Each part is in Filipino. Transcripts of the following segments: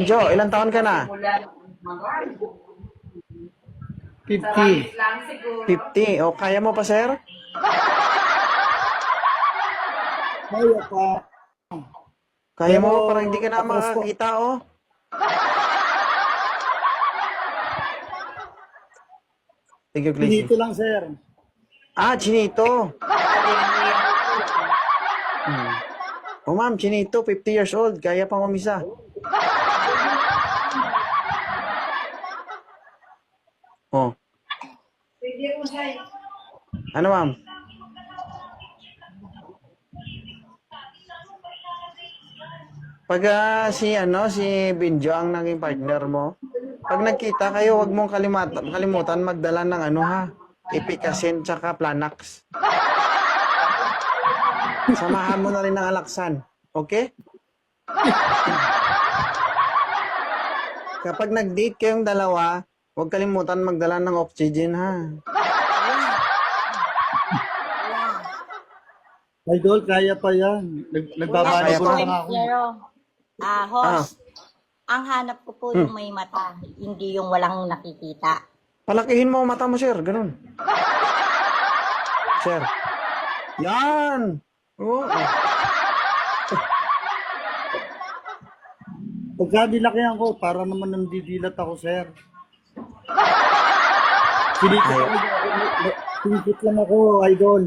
Jo, ilang taon ka na? 50. 50. O, kaya mo pa, sir? Kaya pa. Kaya mo? Pero, Parang hindi ka na atras po. makakita, oh. Thank you, Glacy. Pinito lang, sir. Ah, Chinito. Oh, ma'am, Chinito, 50 years old. Kaya pang umisa. Oh. Ano, ma'am? Pag si Binjo ang naging partner mo, pag nagkita kayo, wag mong kalimutan magdala ng ano ha, Ipikasin tsaka Planax. Samahan mo na rin ng alaksan. Okay? Kapag nag-date kayong dalawa, huwag kalimutan magdala ng oxygen ha. Idol, kaya pa yan. Nagbabano Kaya ko pa? lang ako. Pero, host, ang hanap ko po yung may mata, hindi yung walang nakikita. Palakihin mo ang mata mo, sir. Ganun. Sir. Yan! Oo. Pagka nilakihan ko, para naman nandidilat ako, sir. Sinikit lang ako, idol.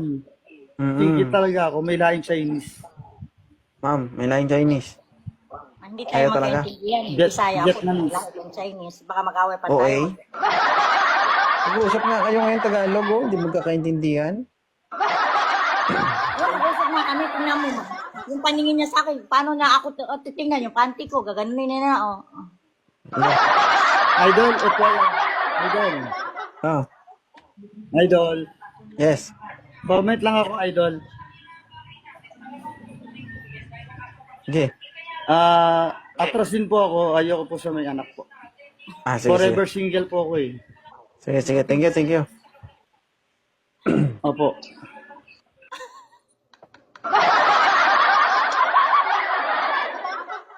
Sinikit talaga ako. May laing Chinese. Ma'am, may laing Chinese. Hindi Ayaw tayo talaga? magkaintindihan. Jet- Bisaya ako, Vietnamese. lahat yung Chinese. Baka mag-away pa OA? tayo. Nag-uusap nga kayo ngayon Tagalog, oh. Hindi magkakaintindihan. Nag-usap nga kami, tingnan mo. Yung paningin niya sa akin, paano na ako titingnan yung panty ko, gaganunin na oh. Idol, ito lang. Idol. Ah, Idol. yes. Comment lang ako, idol. Sige. Atrasin po ako. Ayoko po sa may anak po. Ah, sige, Forever sige. single po ako eh. Sige, sige. Thank you, thank you. Opo.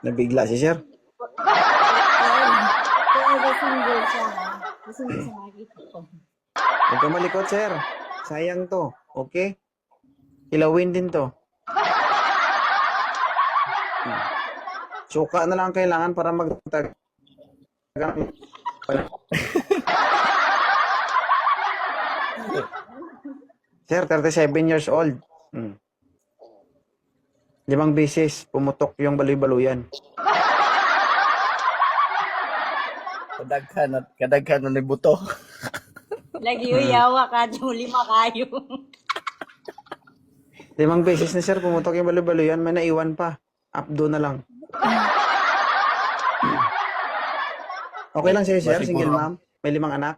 Nabigla si sir. Forever single siya, ha? Gusto niya sa nakikita ko. Huwag ka malikot, sir. Sayang to. Okay? Kilawin din to. Suka na lang ang kailangan para magtag. Sir, 37 years old. 5 beses pumutok yung baloy-baluyan. Kadaghan na ni buto. Lagi yung yawa ka, lima kayo. 5 beses na sir pumutok yung baloy-baluyan. May naiwan pa. Updo na lang. Okay lang sa'yo, sir? Single mom? May 5 anak?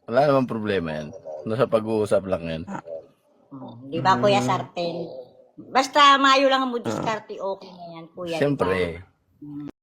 Wala namang problema yan. Nasa pag-uusap lang yan. Di ba, Kuya Sarten? Basta mayo lang ang diskarte, okay na yan, Kuya. di ba? Siyempre.